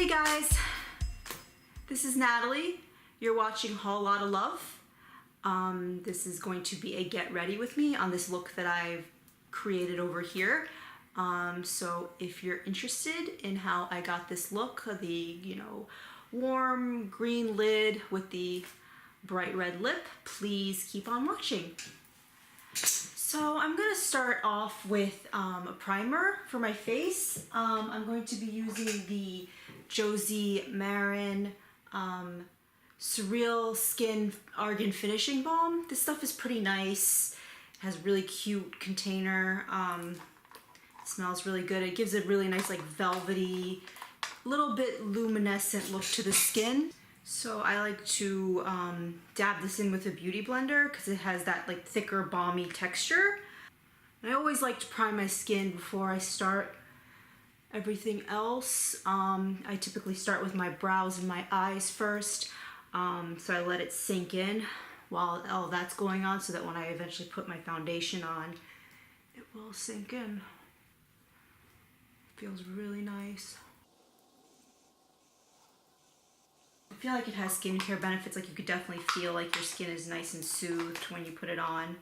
Hey guys, this is Natalie. You're watching Whole Lotta Love. This is going to be a get ready with me on this look that I've created over here. So if you're interested in how I got this look, the warm green lid with the bright red lip, please keep on watching. So I'm going to start off with a primer for my face. I'm going to be using the Josie Maran Surreal Skin Argan Finishing Balm. This stuff is pretty nice. It has a really cute container. It smells really good. It gives a really nice like velvety, little bit luminescent look to the skin. So I like to dab this in with a beauty blender because it has that like thicker balmy texture. And I always like to prime my skin before I start everything else. I typically start with my brows and my eyes first. So I let it sink in while all that's going on so that when I eventually put my foundation on, it will sink in. Feels really nice. I feel like it has skincare benefits, like you could definitely feel like your skin is nice and soothed when you put it on.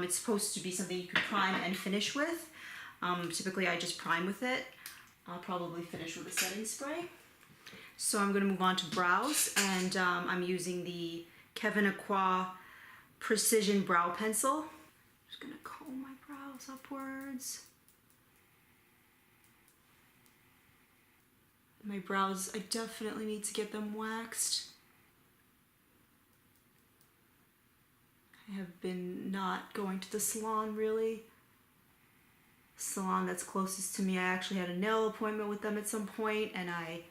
It's supposed to be something you can prime and finish with. Typically I just prime with it. I'll probably finish with a setting spray. So I'm going to move on to brows, and I'm using the Kevyn Aucoin Precision Brow Pencil. I'm just going to comb my brows upwards. My brows, I definitely need to get them waxed. I have been not going to the salon really. Salon that's closest to me, I actually had a nail appointment with them at some point and I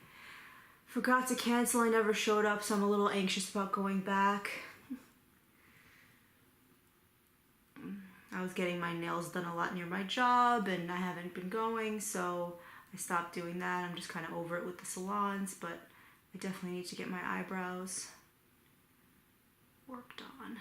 forgot to cancel. I never showed up, so I'm a little anxious about going back. I was getting my nails done a lot near my job and I haven't been going, so I stopped doing that. I'm just kind of over it with the salons, but I definitely need to get my eyebrows worked on.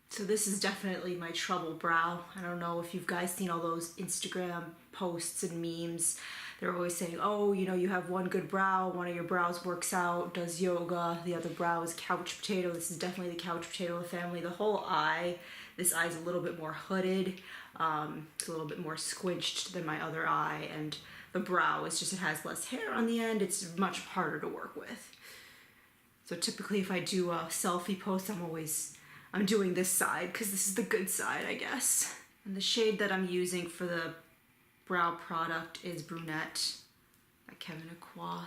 So this is definitely my trouble brow. I don't know if you guys seen all those Instagram posts and memes. They're always saying, oh, you have one good brow, one of your brows works out, does yoga, the other brow is couch potato. This is definitely the couch potato family. The whole eye, this eye's a little bit more hooded. It's a little bit more squinched than my other eye, and the brow is just, it has less hair on the end. It's much harder to work with. So typically if I do a selfie post, I'm doing this side because this is the good side, I guess. And the shade that I'm using for the brow product is Brunette by Kevyn Aucoin.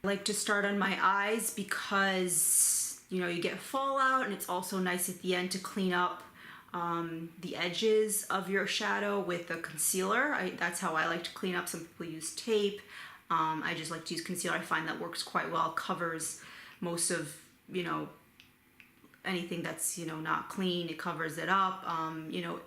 I like to start on my eyes because, you get fallout, and it's also nice at the end to clean up the edges of your shadow with a concealer. That's how I like to clean up. Some people use tape. I just like to use concealer. I find that works quite well. Covers most of, anything that's, not clean. It covers it up.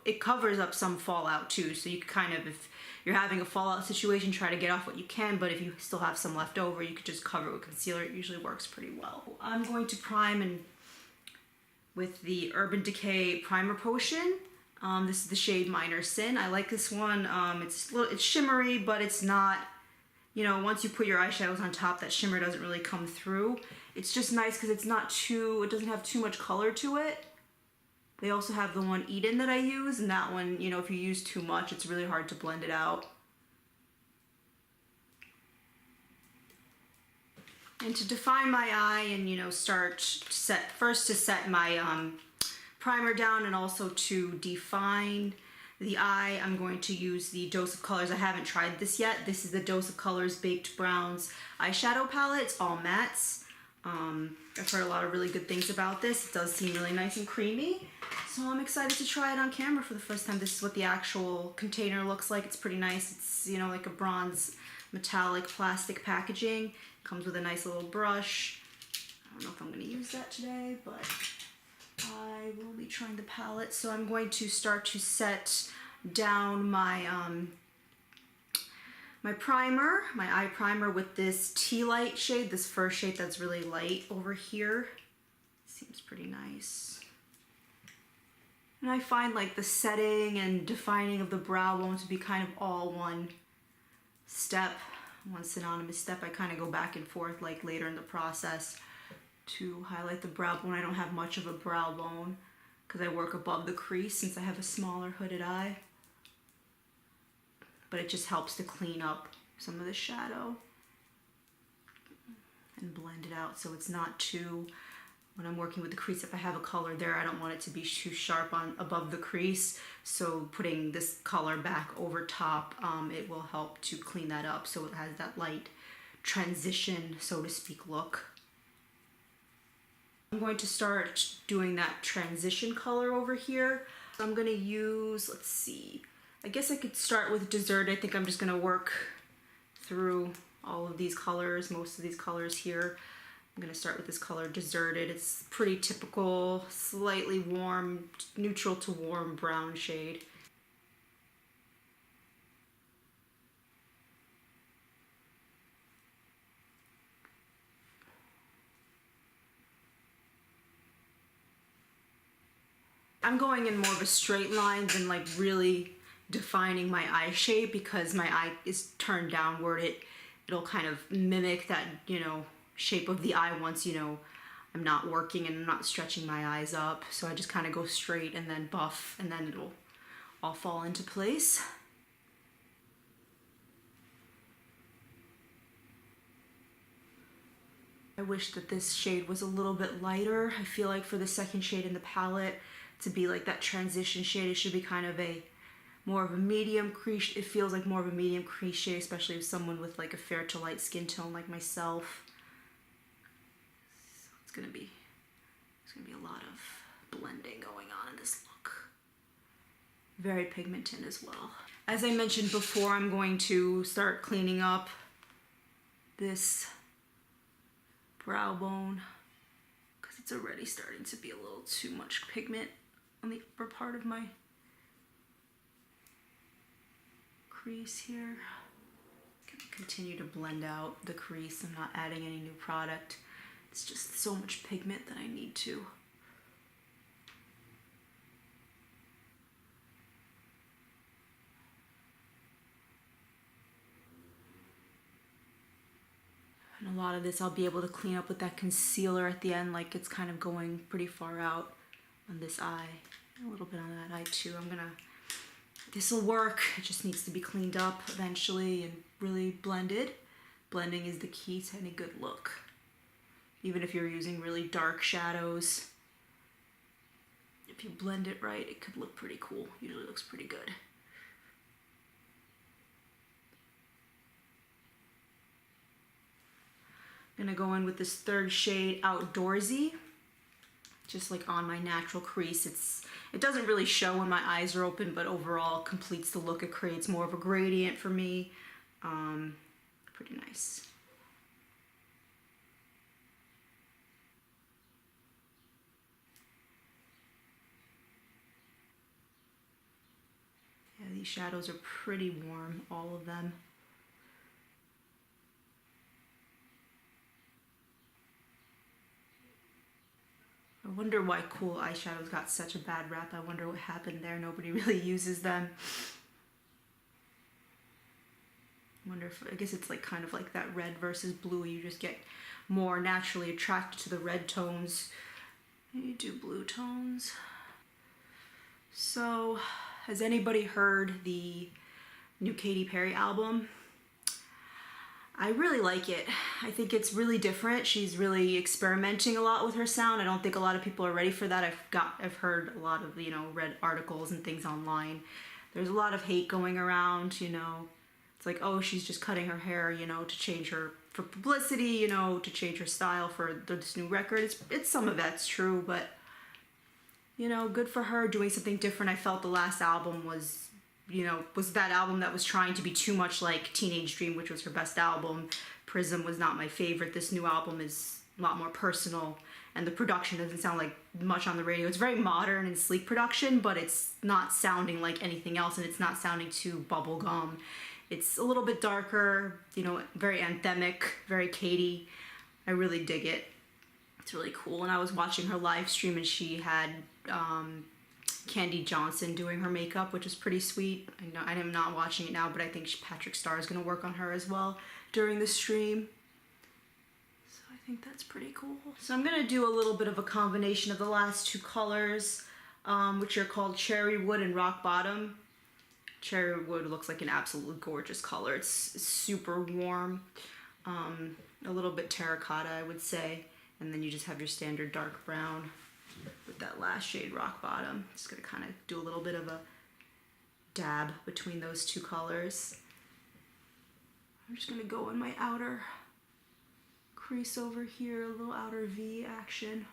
It covers up some fallout too. So you can kind of, if you're having a fallout situation, try to get off what you can, but if you still have some left over, you could just cover it with concealer. It usually works pretty well. I'm going to prime with the Urban Decay Primer Potion. This is the shade Minor Sin. I like this one. It's shimmery, but it's not, once you put your eyeshadows on top, that shimmer doesn't really come through. It's just nice because it doesn't have too much color to it. They also have the one Eden that I use, and that one, if you use too much, it's really hard to blend it out. And to define my eye and, first to set my primer down and also to define the eye, I'm going to use the Dose of Colors. I haven't tried this yet. This is the Dose of Colors Baked Browns eyeshadow palette. It's all mattes. I've heard a lot of really good things about this. It does seem really nice and creamy. So I'm excited to try it on camera for the first time. This is what the actual container looks like. It's pretty nice. It's, like a bronze metallic plastic packaging. Comes with a nice little brush. I don't know if I'm going to use that today, but I will be trying the palette. So I'm going to start to set down my my primer, my eye primer with this tea light shade, this first shade that's really light over here. Seems pretty nice. And I find like the setting and defining of the brow bone to be kind of all one step one synonymous step. I kind of go back and forth like later in the process to highlight the brow bone. I don't have much of a brow bone because I work above the crease since I have a smaller hooded eye. But it just helps to clean up some of the shadow and blend it out so it's not too, when I'm working with the crease, if I have a color there, I don't want it to be too sharp on above the crease. So putting this color back over top, it will help to clean that up so it has that light transition, so to speak, look. I'm going to start doing that transition color over here. So I'm going to use, let's see, I guess I could start with Dessert. I think I'm just going to work through all of these colors, most of these colors here. I'm going to start with this color Deserted. It's pretty typical, slightly warm, neutral to warm brown shade. I'm going in more of a straight line than like really defining my eye shape because my eye is turned downward. It'll kind of mimic that, you know, shape of the eye once, you know, I'm not working and I'm not stretching my eyes up. So I just kind of go straight and then buff and then it'll all fall into place. I wish that this shade was a little bit lighter. I feel like for the second shade in the palette to be like that transition shade, it should be kind of a more of a medium crease. It feels like more of a medium crease shade, especially with someone with like a fair to light skin tone like myself. So it's gonna be a lot of blending going on in this look. Very pigmented as well. As I mentioned before, I'm going to start cleaning up this brow bone because it's already starting to be a little too much pigment on the upper part of my crease here. Continue to blend out the crease. I'm not adding any new product. It's just so much pigment that I need to. And a lot of this I'll be able to clean up with that concealer at the end, like it's kind of going pretty far out on this eye. A little bit on that eye too. This'll work. It just needs to be cleaned up eventually and really blended. Blending is the key to any good look. Even if you're using really dark shadows, if you blend it right, it could look pretty cool. Usually looks pretty good. I'm gonna go in with this third shade, Outdoorsy, just like on my natural crease. It doesn't really show when my eyes are open, but overall completes the look. It creates more of a gradient for me. Pretty nice. Yeah, these shadows are pretty warm, all of them. I wonder why cool eyeshadows got such a bad rap. I wonder what happened there. Nobody really uses them. I wonder if, I guess it's like kind of like that red versus blue. You just get more naturally attracted to the red tones. You do blue tones. So, has anybody heard the new Katy Perry album? I really like it. I think it's really different. She's really experimenting a lot with her sound. I don't think a lot of people are ready for that. I've heard a lot of, you know, read articles and things online. There's a lot of hate going around, you know. It's like, oh, she's just cutting her hair, you know, to change her, for publicity, you know, to change her style for this new record. It's some of that's true, but, you know, good for her doing something different. I felt the last album was, you know, was that album that was trying to be too much like Teenage Dream, which was her best album. Prism was not my favorite. This new album is a lot more personal, and the production doesn't sound like much on the radio. It's very modern and sleek production, but it's not sounding like anything else, and it's not sounding too bubblegum. It's a little bit darker, you know, very anthemic, very Katy. I really dig it. It's really cool. And I was watching her live stream, and she had Candy Johnson doing her makeup, which is pretty sweet. I know I am not watching it now, but I think Patrick Starr is going to work on her as well during the stream. So I think that's pretty cool. So I'm going to do a little bit of a combination of the last two colors, which are called Cherrywood and Rock Bottom. Cherrywood looks like an absolutely gorgeous color. It's super warm, a little bit terracotta, I would say. And then you just have your standard dark brown with that last shade, Rock Bottom. Just gonna kind of do a little bit of a dab between those two colors. I'm just gonna go in my outer crease over here, a little outer V action.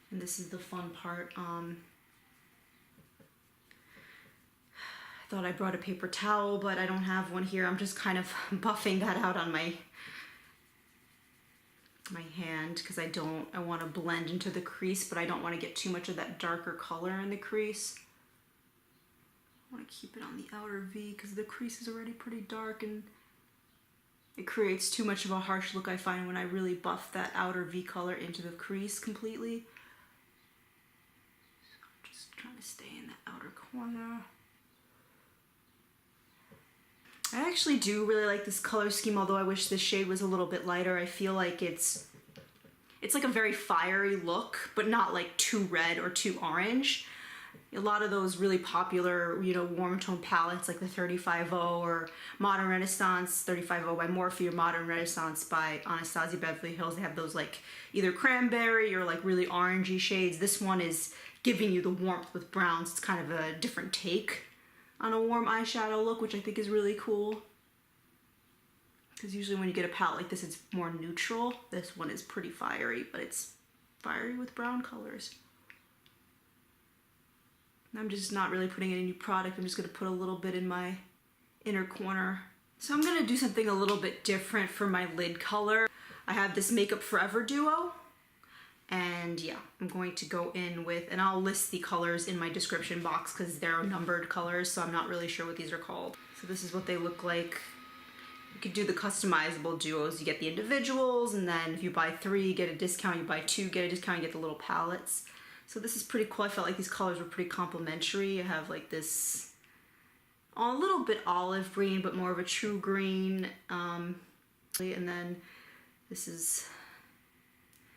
And this is the fun part. I thought I brought a paper towel, but I don't have one here. I'm just kind of buffing that out on my hand because I want to blend into the crease, but I don't want to get too much of that darker color in the crease. I want to keep it on the outer V because the crease is already pretty dark and it creates too much of a harsh look, I find, when I really buff that outer V color into the crease completely. Trying to stay in the outer corner. I actually do really like this color scheme, although I wish this shade was a little bit lighter. I feel like it's like a very fiery look, but not like too red or too orange. A lot of those really popular, you know, warm tone palettes like the 35-0 or Modern Renaissance, 35-0 by Morphe or Modern Renaissance by Anastasia Beverly Hills, they have those like either cranberry or like really orangey shades. This one is giving you the warmth with browns. It's kind of a different take on a warm eyeshadow look, which I think is really cool. Because usually when you get a palette like this, it's more neutral. This one is pretty fiery, but it's fiery with brown colors. I'm just not really putting any new product. I'm just going to put a little bit in my inner corner. So I'm going to do something a little bit different for my lid color. I have this Makeup Forever duo. And yeah, I'm going to go in with, and I'll list the colors in my description box because they're numbered colors, so I'm not really sure what these are called. So this is what they look like. You could do the customizable duos. You get the individuals, and then if you buy 3, you get a discount. You buy 2, get a discount, you get the little palettes. So this is pretty cool. I felt like these colors were pretty complementary. I have like this a little bit olive green, but more of a true green. And then this is,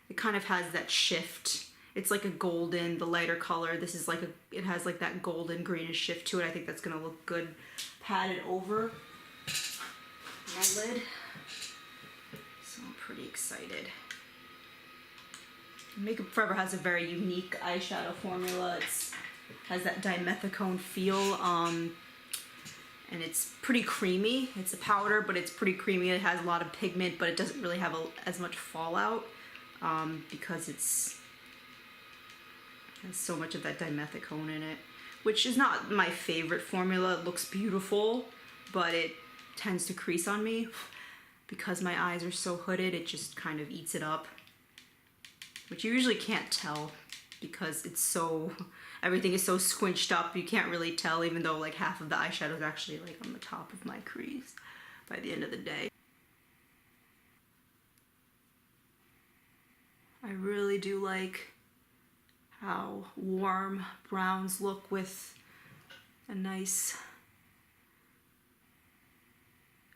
it kind of has that shift. It's like a golden, the lighter color. This is like it has like that golden greenish shift to it. I think that's gonna look good patted over my lid. So I'm pretty excited. Makeup Forever has a very unique eyeshadow formula. It has that dimethicone feel, and it's pretty creamy. It's a powder, but it's pretty creamy. It has a lot of pigment, but it doesn't really have as much fallout because it has so much of that dimethicone in it, which is not my favorite formula. It looks beautiful, but it tends to crease on me. Because my eyes are so hooded, it just kind of eats it up. Which you usually can't tell because it's so, everything is so squinched up, you can't really tell, even though like half of the eyeshadow is actually like on the top of my crease by the end of the day. I really do like how warm browns look with a nice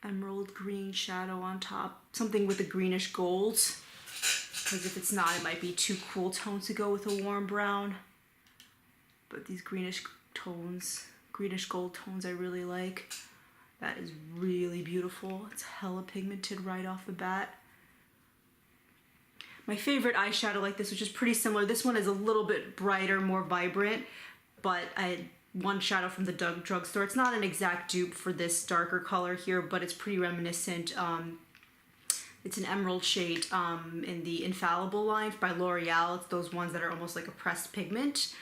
emerald green shadow on top. Something with a greenish gold. Because if it's not, it might be too cool tones to go with a warm brown. But these greenish tones, greenish gold tones I really like. That is really beautiful. It's hella pigmented right off the bat. My favorite eyeshadow like this, which is pretty similar, this one is a little bit brighter, more vibrant, but I had one shadow from the drugstore. It's not an exact dupe for this darker color here, but it's pretty reminiscent. It's an emerald shade in the Infallible line by L'Oreal. It's those ones that are almost like a pressed pigment.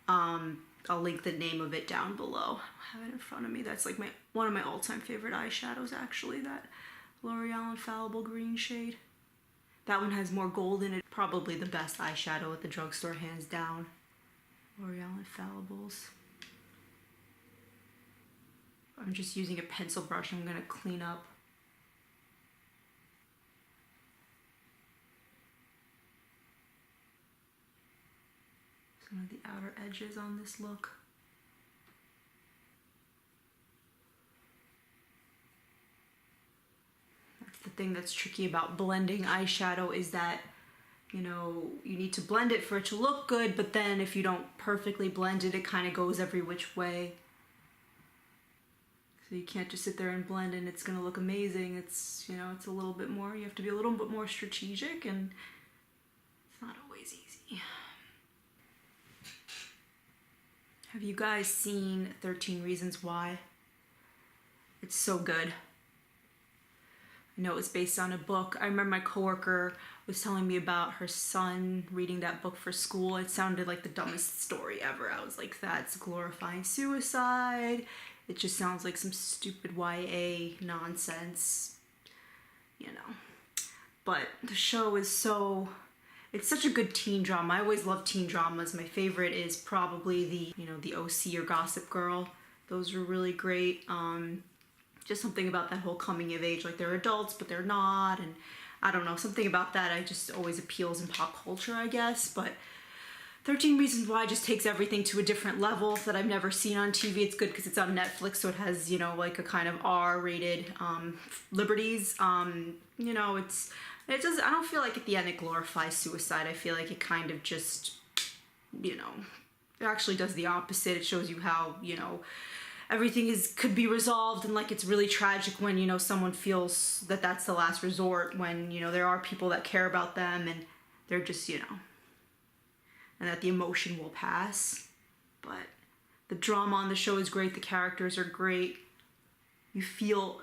I'll link the name of it down below. I have it in front of me. That's like one of my all-time favorite eyeshadows, actually, that L'Oreal Infallible green shade. That one has more gold in it. Probably the best eyeshadow at the drugstore, hands down. L'Oreal Infallibles. I'm just using a pencil brush. I'm gonna clean up some of the outer edges on this look. That's the thing that's tricky about blending eyeshadow, is that, you know, you need to blend it for it to look good, but then if you don't perfectly blend it, it kind of goes every which way. So you can't just sit there and blend and it's gonna look amazing. It's, you know, it's a little bit more, you have to be a little bit more strategic, and it's not always easy. Have you guys seen 13 Reasons Why? It's so good. I know it's based on a book. I remember my coworker was telling me about her son reading that book for school. It sounded like the dumbest story ever. I was like, that's glorifying suicide. It just sounds like some stupid YA nonsense, you know. But the show is so, it's such a good teen drama. I always love teen dramas. My favorite is probably the, you know, the OC or Gossip Girl. Those are really great. Just something about that whole coming of age, like they're adults, but they're not. And I don't know, something about that I just always appeals in pop culture, I guess. But 13 Reasons Why just takes everything to a different level that I've never seen on TV. It's good because it's on Netflix, so it has, you know, like a kind of R-rated liberties. You know, it does, I don't feel like at the end it glorifies suicide. I feel like it kind of just, you know, it actually does the opposite. It shows you how, you know, everything could be resolved, and like it's really tragic when, you know, someone feels that that's the last resort, when, you know, there are people that care about them and they're just, you know, and that the emotion will pass. But the drama on the show is great. The characters are great. You feel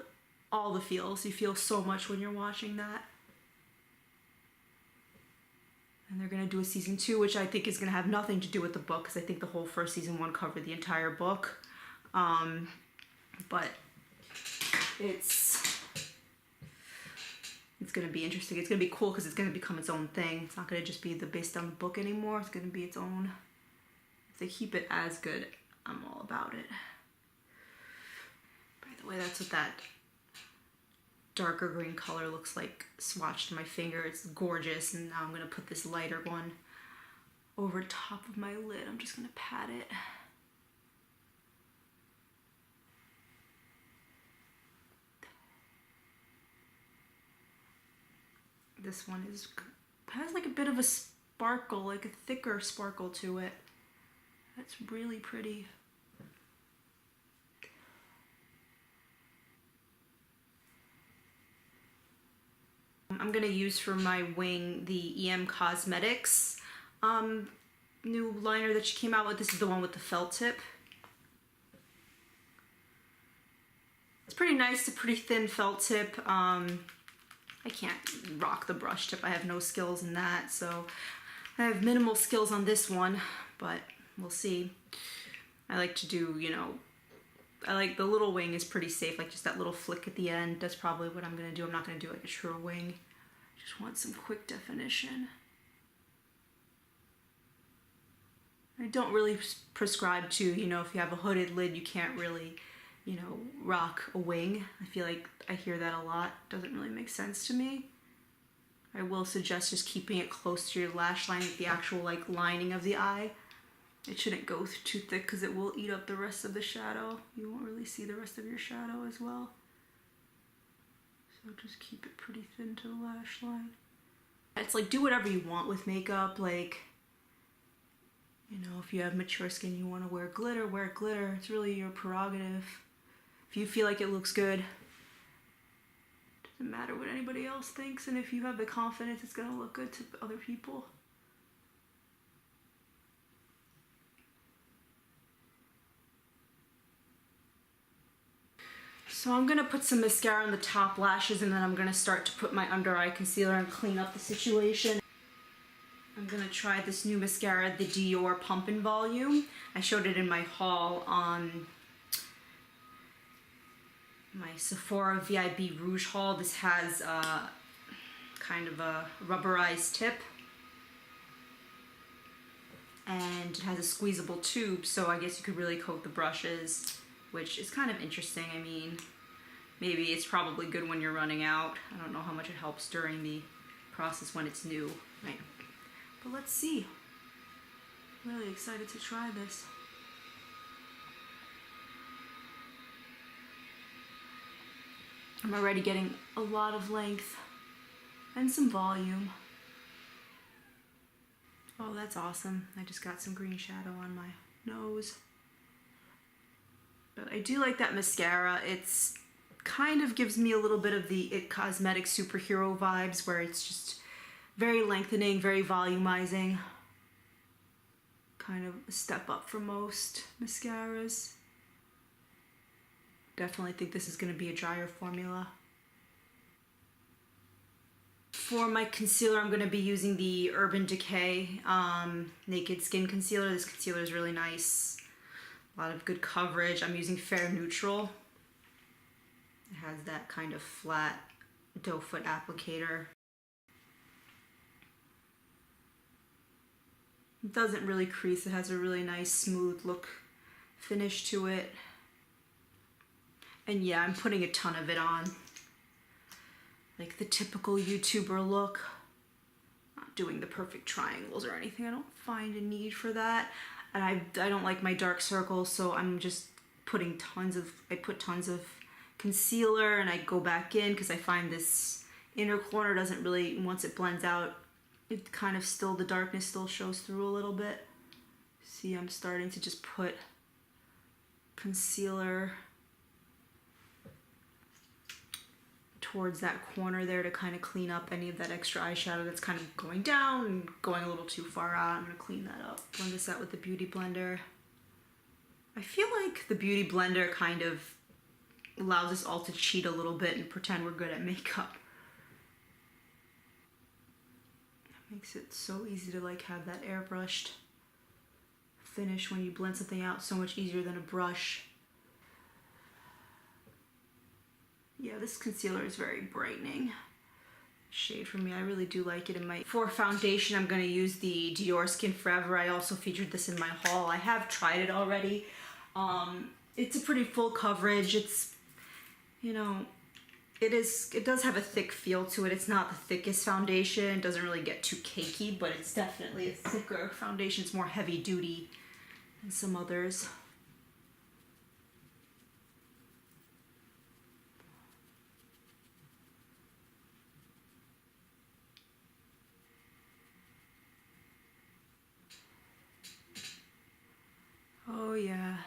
all the feels. You feel so much when you're watching that. And they're gonna do a season 2, which I think is gonna have nothing to do with the book, because I think the whole first season 1 covered the entire book. But it's gonna be interesting. It's gonna be cool because it's gonna become its own thing. It's not gonna just be based on the book anymore. It's gonna be its own. If they keep it as good, I'm all about it. By the way, that's what that darker green color looks like swatched to my finger. It's gorgeous. And now I'm gonna put this lighter one over top of my lid. I'm just gonna pat it. This one has like a bit of a sparkle, like a thicker sparkle to it. That's really pretty. I'm gonna use for my wing the EM Cosmetics new liner that she came out with. This is the one with the felt tip. It's pretty nice. It's a pretty thin felt tip. I can't rock the brush tip. I have no skills in that, so I have minimal skills on this one, but we'll see. I like to do, you know, I like the little wing is pretty safe, like just that little flick at the end. That's probably what I'm gonna do. I'm not gonna do like a true wing. Just want some quick definition. I don't really prescribe to, you know, if you have a hooded lid, you can't really, you know, rock a wing. I feel like I hear that a lot. Doesn't really make sense to me. I will suggest just keeping it close to your lash line, like the actual like lining of the eye. It shouldn't go too thick because it will eat up the rest of the shadow. You won't really see the rest of your shadow as well. So just keep it pretty thin to the lash line. It's like, do whatever you want with makeup. Like, you know, if you have mature skin, you want to wear glitter. It's really your prerogative. If you feel like it looks good, doesn't matter what anybody else thinks, and if you have the confidence, it's gonna look good to other people. So I'm gonna put some mascara on the top lashes, and then I'm gonna start to put my under eye concealer and clean up the situation. I'm gonna try this new mascara, the Dior Pump and Volume. I showed it in my haul on my Sephora VIB Rouge haul. This has kind of a rubberized tip, and it has a squeezable tube, so I guess you could really coat the brushes. which is kind of interesting. I mean, maybe it's probably good when you're running out. I don't know how much it helps during the process when it's new. Right. But let's see. Really excited to try this. I'm already getting a lot of length and some volume. Oh, that's awesome. I just got some green shadow on my nose. But I do like that mascara. It's kind of gives me a little bit of the It Cosmetics superhero vibes, where it's just very lengthening, very volumizing. Kind of a step up from most mascaras. Definitely think this is going to be a drier formula. For my concealer, I'm going to be using the Urban Decay Naked Skin Concealer. This concealer is really nice. A lot of good coverage. I'm using Fair Neutral. It has that kind of flat doe foot applicator. It doesn't really crease. It has a really nice smooth look finish to it. And yeah, I'm putting a ton of it on. Like the typical YouTuber look. Not doing the perfect triangles or anything. I don't find a need for that. And I don't like my dark circles, so I'm just putting I put tons of concealer and I go back in because I find this inner corner doesn't really, once it blends out, it kind of still, the darkness still shows through a little bit. See, I'm starting to just put concealer towards that corner there to kind of clean up any of that extra eyeshadow that's kind of going down and going a little too far out. I'm going to clean that up. Blend this out with the Beauty Blender. I feel like the Beauty Blender kind of allows us all to cheat a little bit and pretend we're good at makeup. It makes it so easy to like have that airbrushed finish when you blend something out, so much easier than a brush. Yeah, this concealer is very brightening shade for me. I really do like it. For foundation, I'm going to use the Diorskin Forever. I also featured this in my haul. I have tried it already. It's a pretty full coverage. It's, you know, it does have a thick feel to it. It's not the thickest foundation. It doesn't really get too cakey, but it's definitely a thicker foundation. It's more heavy duty than some others. Oh yeah.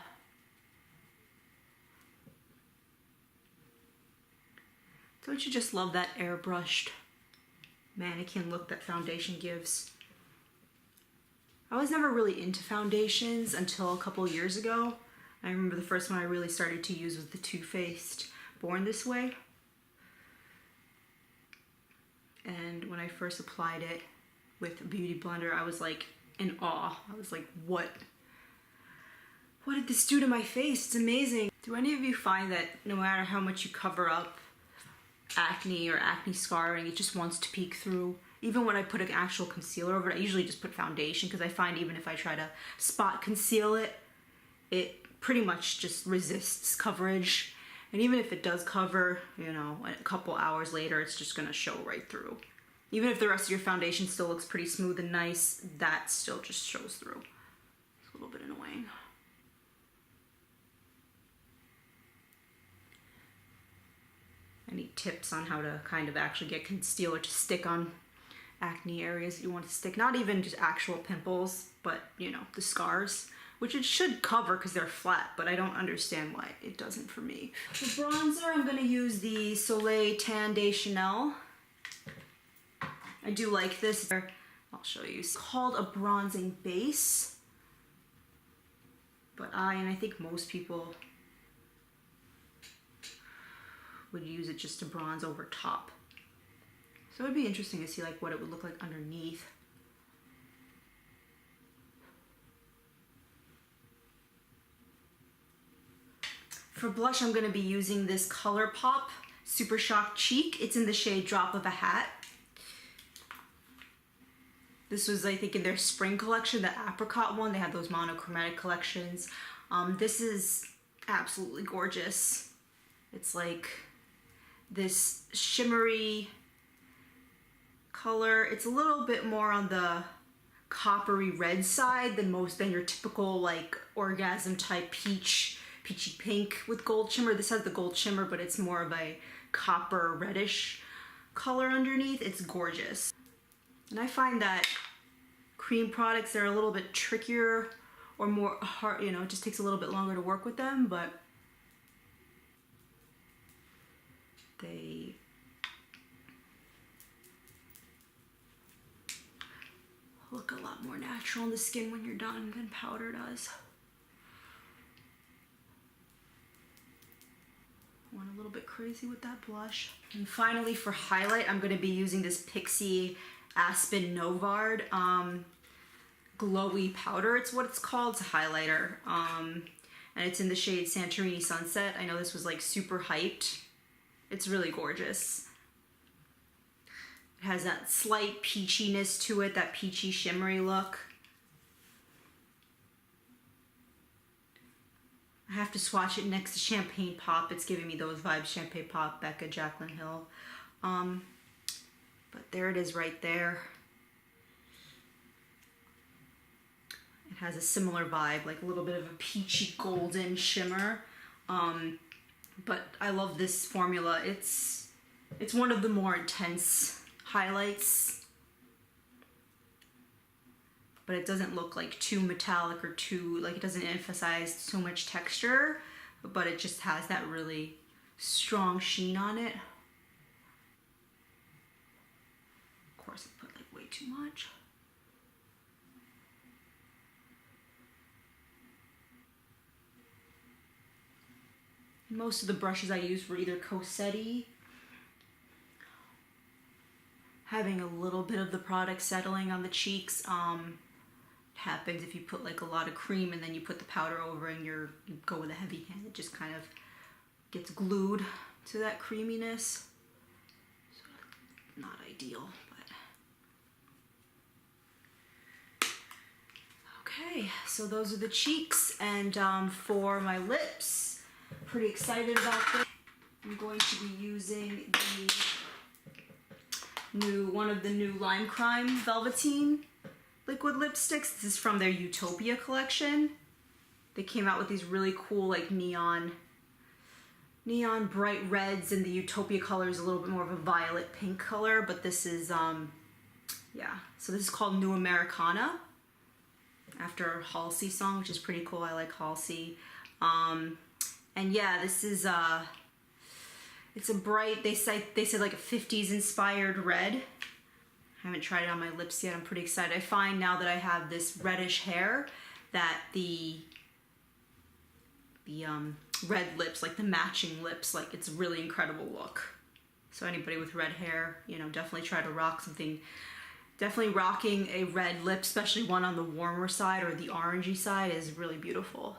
Don't you just love that airbrushed mannequin look that foundation gives? I was never really into foundations until a couple years ago. I remember the first one I really started to use was the Too Faced Born This Way. And when I first applied it with a Beauty Blender, I was like in awe. I was like, what did this do to my face? It's amazing. Do any of you find that no matter how much you cover up acne or acne scarring, it just wants to peek through? Even when I put an actual concealer over it, I usually just put foundation because I find even if I try to spot conceal it, it pretty much just resists coverage. And even if it does cover, you know, a couple hours later, it's just gonna show right through. Even if the rest of your foundation still looks pretty smooth and nice, that still just shows through. It's a little bit annoying. Any tips on how to kind of actually get concealer to stick on acne areas that you want to stick? Not even just actual pimples, but you know, the scars, which it should cover because they're flat, but I don't understand why it doesn't for me. For bronzer, I'm going to use the Soleil Tan de Chanel. I do like this. I'll show you. It's called a bronzing base, but I think most people would use it just to bronze over top. So it'd be interesting to see like what it would look like underneath. For blush, I'm going to be using this Colourpop Super Shock Cheek. It's in the shade Drop of a Hat. This was, I think, in their spring collection, the apricot one. They had those monochromatic collections. This is absolutely gorgeous. It's like this shimmery color. It's a little bit more on the coppery red side than your typical like orgasm type peachy pink with gold shimmer. This has the gold shimmer, but it's more of a copper reddish color underneath. It's gorgeous. And I find that cream products, they're a little bit trickier or more hard, you know, it just takes a little bit longer to work with them, but they look a lot more natural in the skin when you're done than powder does. Went a little bit crazy with that blush. And finally for highlight, I'm going to be using this Pixi Aspynovard glowy powder. It's what it's called. It's a highlighter. And it's in the shade Santorini Sunset. I know this was like super hyped. It's really gorgeous. It has that slight peachiness to it, that peachy shimmery look. I have to swatch it next to Champagne Pop. It's giving me those vibes, Champagne Pop, Becca, Jaclyn Hill. But there it is right there. It has a similar vibe, like a little bit of a peachy golden shimmer. But I love this formula. It's one of the more intense highlights, but it doesn't look like too metallic or too, like it doesn't emphasize so much texture, but it just has that really strong sheen on it. Of course, I put like way too much. Most of the brushes I used were either Cossetti, having a little bit of the product settling on the cheeks. It happens if you put like a lot of cream and then you put the powder over and you go with a heavy hand. It just kind of gets glued to that creaminess. So not ideal, but okay. So those are the cheeks, and for my lips, pretty excited about this. I'm going to be using one of the new Lime Crime Velveteen liquid lipsticks. This is from their Utopia collection. They came out with these really cool like neon bright reds, and the Utopia color is a little bit more of a violet pink color, but this is yeah, so this is called New Americana, after Halsey song, which is pretty cool. I like Halsey. And yeah, this is it's a bright, they said like a 50s inspired red. I haven't tried it on my lips yet. I'm pretty excited. I find now that I have this reddish hair that the red lips, like the matching lips, like it's a really incredible look. So anybody with red hair, you know, definitely try to rock something. Definitely rocking a red lip, especially one on the warmer side or the orangey side, is really beautiful.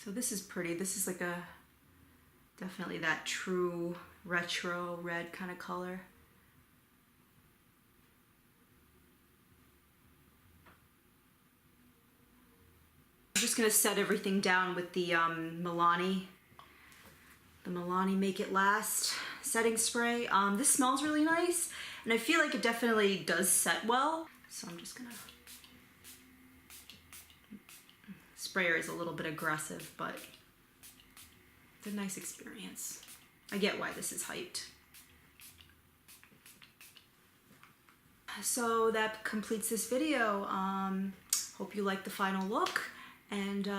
So this is pretty. This is like definitely that true retro red kind of color. I'm just gonna set everything down with the Milani Make It Last setting spray. This smells really nice, and I feel like it definitely does set well. So I'm just gonna. Sprayer is a little bit aggressive, but it's a nice experience. I get why this is hyped. So that completes this video. Hope you like the final look, and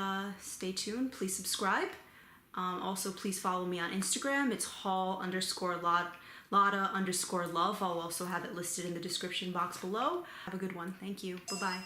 stay tuned. Please subscribe. Also, please follow me on Instagram. It's hall_Lotta_love. I'll also have it listed in the description box below. Have a good one. Thank you. Bye-bye.